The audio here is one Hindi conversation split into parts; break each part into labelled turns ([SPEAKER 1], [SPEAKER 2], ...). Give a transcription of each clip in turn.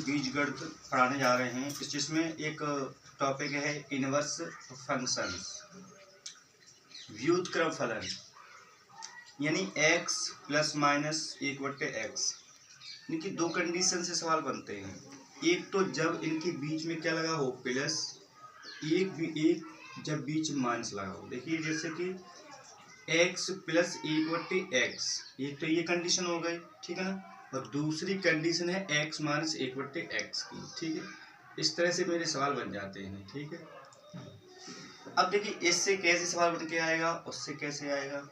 [SPEAKER 1] बीजगणित पढ़ाने जा रहे हैं, जिसमें एक टॉपिक है इनवर्स फंक्शंस, व्युत्क्रम फलन, यानी x प्लस माइनस 1/x। इनकी दो कंडीशन से सवाल बनते हैं। एक तो जब इनके बीच में क्या लगा हो प्लस, एक जब बीच में माइनस लगा हो। देखिए जैसे कि x प्लस 1/x, एक तो ये कंडीशन हो गई, ठीक है ना, और दूसरी कंडीशन है x माइनस 1/x की, ठीक है। इस तरह से मेरे सवाल बन जाते हैं, ठीक है। अब देखिए इससे कैसे सवाल बन के आएगा, उससे कैसे आएगा।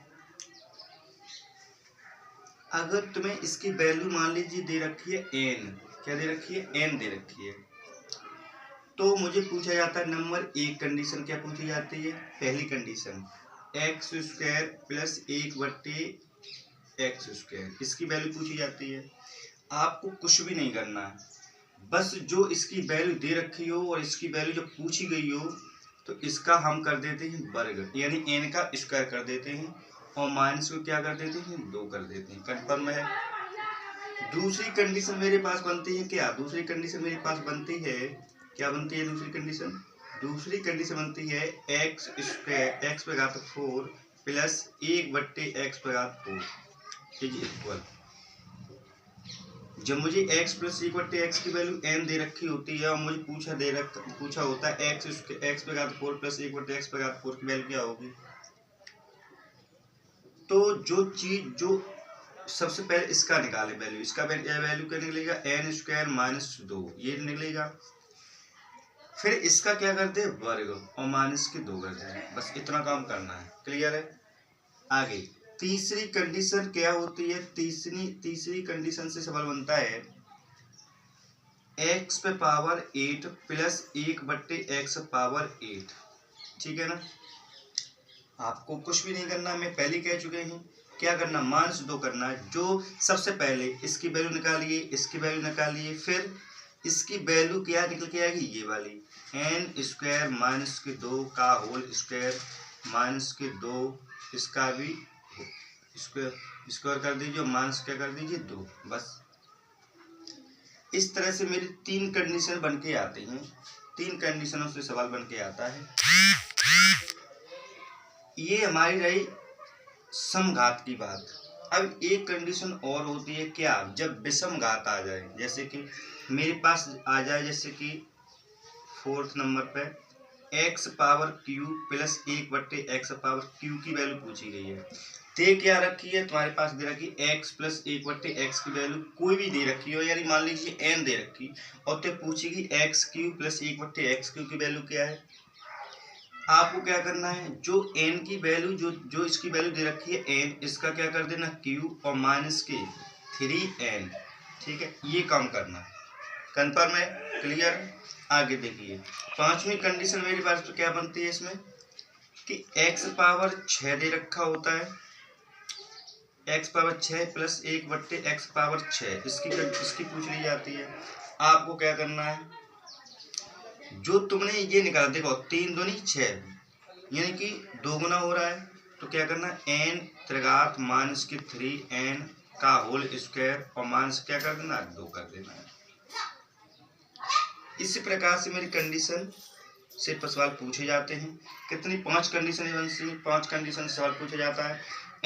[SPEAKER 1] अगर तुम्हें इसकी वैल्यू मान लीजिए दे रखी है n, क्या दे रखी है, n दे रखी है, तो मुझे पूछा जाता है नंबर एक कंडीशन क्या पूछी जाती है, पहली कंडीशन x² प्लस 1/x², इसकी वैल्यू पूछी जाती है। आपको कुछ भी नहीं करना है, बस जो इसकी वैल्यू दे रखी हो और इसकी वैल्यू जब पूछी गई हो तो इसका हम कर देते हैं वर्ग, यानी n का स्क्वायर कर देते हैं और माइनस को क्या कर देते हैं, 2 कर देते हैं। कन्फर्म है। दूसरी कंडीशन मेरे पास बनती है क्या, दूसरी कंडीशन मेरे पास बनती है, क्या बनती है दूसरी कंडीशन, दूसरी कंडीशन बनती है x² x⁴ plus 1/x⁴ equal. जब मुझे x प्लस 1/x की वैल्यू n दे रखी होती है और मुझे पूछा होता है x⁴ प्लस 1/x⁴ की वैल्यू क्या होगी, तो जो सबसे पहले इसका निकाले वैल्यू, इसका वैल्यू क्या निकलेगा, n² - 2 ये निकलेगा। फिर इसका क्या करते हैं, वर्ग और माइनस के 2 करते हैं। बस इतना काम करना है, क्लियर है। आगे तीसरी कंडीशन क्या होती है, तीसरी कंडीशन से सवाल बनता है x⁸ प्लस 1/x⁸, ठीक है ना। आपको कुछ भी नहीं करना, मैं पहले कह चुके हैं। क्या करना, -2 करना है। जो सबसे पहले इसकी वैल्यू निकालिए, इसकी वैल्यू निकालिए, फिर इसकी वैल्यू क्या निकल के आएगी, ये वाली n² - 2 का होल स्क्वायर -2, इसका भी स्क्वायर कर दीजिए और माइनस क्या कर दीजिए, 2। बस इस तरह से मेरी 3 कंडीशन बन के आती हैं, 3 कंडीशनों से सवाल बन के आता है। ये हमारी रही समघात की बात। अब एक कंडीशन और होती है क्या, जब विषम घात आ जाए, जैसे कि मेरे पास आ जाए, जैसे कि 4th नंबर पे x³ प्लस 1/x⁴ की वैल्यू पूछी गई है। दे क्या रखी है, तुम्हारे पास दे रखी x प्लस 1/x की वैल्यू कोई भी दे रखी हो, यानी मान लीजिए n दे रखी, और तो पूछेगी x³ प्लस 1/x³ की वैल्यू क्या है। आपको क्या करना है, जो n की वैल्यू जो इसकी वैल्यू दे रखी है n, इसका क्या कर देना q और माइनस के 3n, ठीक है, ये काम करना। कन्फर्म है, क्लियर। आगे देखिए पांचवी कंडीशन मेरे पास तो क्या बनती है इसमें कि x⁶ दे रखा होता है, x⁶ प्लस 1/x⁶ इसकी पूछ ली जाती है। आपको क्या करना है, जो तुमने ये निकाला, देखो 3 दूनी 6, यानी कि 2 गुना हो रहा है, तो क्या करना है n³ माइनस के 3n का होल स्क्वायर और माइनस क्या कर देना, 2 कर देना है। इसी प्रकार से मेरी कंडीशन से सवाल पूछे जाते हैं। कितनी, 5 कंडीशन बनती है, 5 कंडीशन से सवाल पूछा जाता है।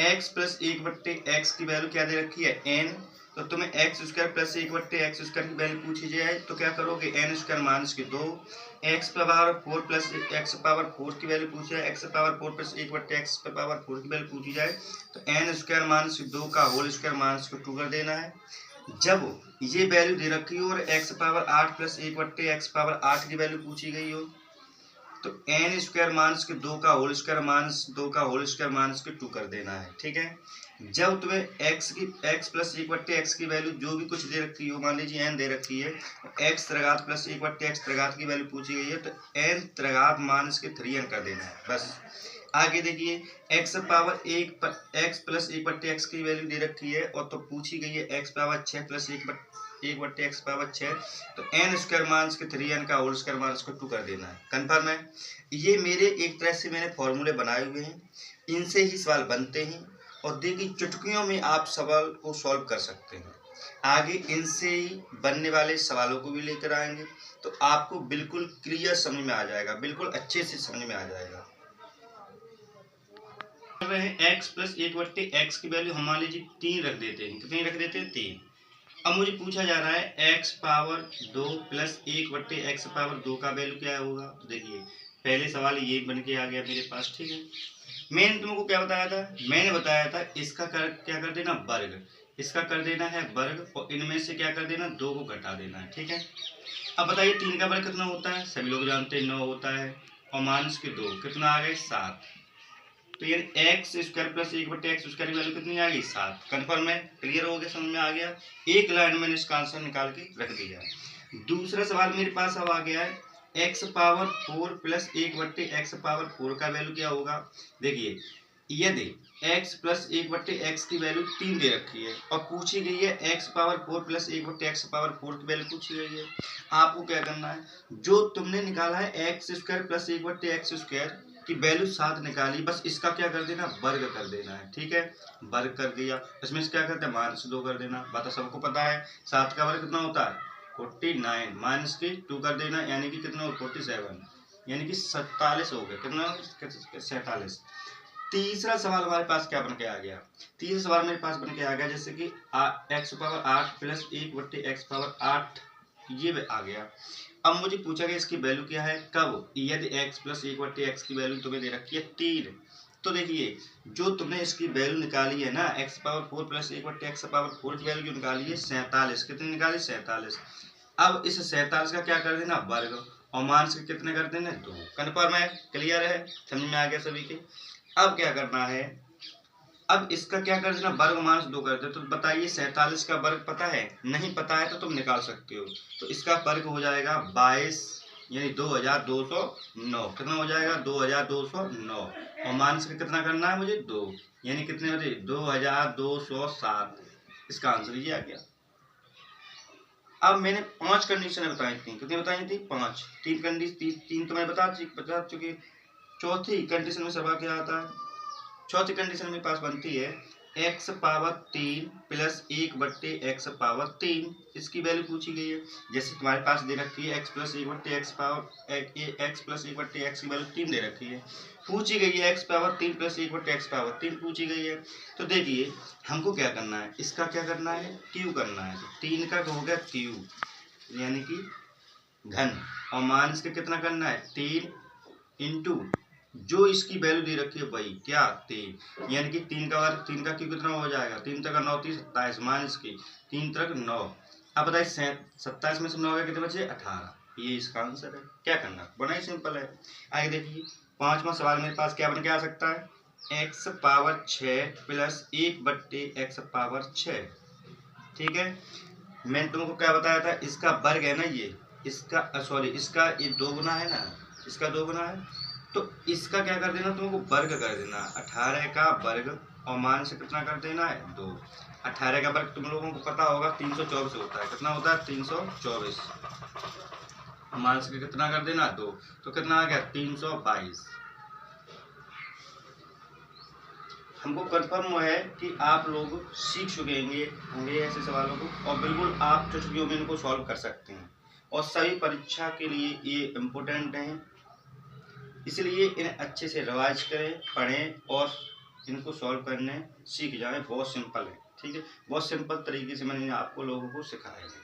[SPEAKER 1] x प्लस 1/x की वैल्यू क्या दे रखी है, n, तो तुम्हें x² प्लस 1/x² की वैल्यू पूछी जाए तो क्या करोगे, n² माइनस के 2, x⁴ प्लस x⁴ की वैल्यू पूछी जाए, x⁴ प्लस 1/x⁴ की वैल्यू पूछी जाए तो n² माइनस के 2 का होल स्क्वायर माइनस को 2 कर देना है। जब ये वैल्यू दे रखी हो और x⁸ प्लस 1/x⁸ की वैल्यू पूछी गई हो तो n² माइनस के 2 का होल स्क्वायर माइनस 2 का होल स्क्वायर माइनस के 2 कर देना है, ठीक है। जब तुम्हें x प्लस 1/x की वैल्यू जो भी कुछ दे रखी हो, मान लीजिए n दे रखी है, x³ प्लस 1/x³ की वैल्यू पूछी गई है तो n³ माइनस के 3n कर देना है। बस आगे देखिए x प्लस 1/x की वैल्यू दे रखी है और तो पूछी गई है x⁶ प्लस 1/x⁶, तो n² माइनस के 3n का होल स्क्वायर माइनस को 2 कर देना है। कन्फर्म है। ये मेरे एक तरह से मैंने फॉर्मूले बनाए हुए हैं, इनसे ही सवाल बनते हैं और देखिए चुटकियों में आप सवाल को सॉल्व कर सकते हैं। आगे इनसे ही बनने वाले सवालों को भी लेकर आएंगे, तो आपको बिल्कुल क्लियर समझ में आ जाएगा, बिल्कुल अच्छे से समझ में आ जाएगा। एक्स प्लस 1/x की वैल्यू हम मान लीजिए 3 रख देते हैं। कितनी रख देते हैं? 3। अब मुझे पूछा जा रहा है x power 2 plus 1/x power 2 का वैल्यू क्या होगा। तो देखिए पहले सवाल ये बन के आ गया मेरे पास, ठीक है। मैंने तुमको क्या बताया था? मैंने बताया था इसका क्या कर देना? वर्ग। इसका कर देना है वर्ग, और इनमें से क्या कर देना? 2 को घटा देना है, ठीक है। अब बताइए 3 का वर्ग कितना होता है? सभी लोग जानते हैं 9 होता है, और माइनस के 2 कितना आ गए? 7। तो ये x square plus 1/x square की वैल्यू कितनी आ गई? 7। कन्फर्म है? क्लियर हो गया? समझ में आ गया? एक लाइन मैंने इसका आंसर निकाल के रख दिया। दूसरा सवाल मेरे पास अब आ गया है x power 4 plus 1/x power 4 का वैल्यू क्या होगा। देखिए यदि x प्लस 1/x की वैल्यू 3 दे रखी है और पूछी गई है x power 4 plus 1/x power 4 की वैल्यू पूछी गई है, आपको क्या करना है? जो तुमने निकाला है x square plus 1/x square की वैल्यू 7 निकाली, बस इसका क्या कर देना? वर्ग कर देना है, ठीक है। वर्ग कर दिया, इसमें से क्या करते हैं? -2 कर देना। बात सबको पता है 7 का वर्ग कितना होता है? 49। माइनस के 2 कर देना, यानी कि कितना? 47, यानी कि 47 हो गया। कितना? 47। तीसरा सवाल हमारे पास क्या बन के आ गया? तीसरा सवाल मेरे पास बन के आ गया जैसे कि x power 8 plus 1/x power 8 ये आ गया। अब मुझे पूछा गया इसकी वैल्यू क्या है, कब? यदि x प्लस 1/x की वैल्यू तुम्हें दे रखी है 3। तो देखिए जो तुमने इसकी वैल्यू निकाली है ना, x power 4 plus 1/x power 4 की वैल्यू निकाली है 47। कितनी निकाली? 47। अब इस 47 का क्या कर देना? वर्ग, और माइनस के कितने कर देना? 2। कन्फर्म है? क्लियर है? समझ में आ गया सभी के? अब क्या करना है? अब इसका क्या कर देना? वर्ग माइनस 2 कर दे। तो बताइए 47 का वर्ग पता है? नहीं पता है तो तुम निकाल सकते हो। तो इसका वर्ग हो जाएगा 22, यानी 2209। कितना हो जाएगा? 2209, और माइनस का कितना करना है मुझे? 2, यानी कितने बचे? 2207। इसका आंसर ये आ गया। अब मैंने 5 कंडीशन बताई थी। कितनी बताई थी? 5। 3 तो मैं बता चुकी। चौथी कंडीशन में सवाल क्या आता है? चौथी कंडीशन मेरे पास बनती है x power 3 plus 1/x power 3। इसकी वैल्यू पूछी गई है। जैसे तुम्हारे पास दे रखी है x plus 1/x power x plus 1/x की वैल्यू 3 दे रखी है, पूछी गई है x power 3 plus 1/x power 3 पूछी गई है। तो देखिए हमको क्या करना है? इसका क्या करना है? क्यू करना है। तो 3 का हो गया क्यू, यानी कि घन, और माइनस के कितना करना है? 3 इंटू जो इसकी वैल्यू दे रखी है वही क्या? 3, यानी कि 3 का वर्ग, 3 का क्यू कितना हो जाएगा? 3 तक 9 30 27 माइनस की 3 तक 9। अब बताइए 27 में से 9 गए कितने बचे? 18। ये इसका आंसर है। क्या करना? बड़ा ही सिंपल है। आगे देखिए 5वां सवाल मेरे पास क्या बन के आ सकता है? x power 6 plus 1/x power 6, ठीक है। मैंने तुमको क्या बताया था? इसका वर्ग है ना ये, इसका सॉरी इसका ये 2 गुना है ना, इसका 2 गुना है। तो इसका क्या कर देना? तुमको वर्ग कर देना। 18 का वर्ग, और मान से कितना कर देना है? 2। 18 का वर्ग तुम लोगों को पता होगा 324 होता है। कितना होता है? 324। मान से कितना कर देना? 2। तो कितना आ गया? 322। हमको कंफर्म है कि आप लोग सीख चुके होंगे ऐसे सवालों को, और बिल्कुल आप चुटकियों में इनको सॉल्व कर सकते हैं, और सभी परीक्षा के लिए ये इम्पोर्टेंट हैं। इसलिए इन्हें अच्छे से रिवाइज करें, पढ़ें, और इनको सॉल्व करने सीख जाएं। बहुत सिंपल है, ठीक है। बहुत सिंपल तरीके से मैंने आपको लोगों को सिखाया है।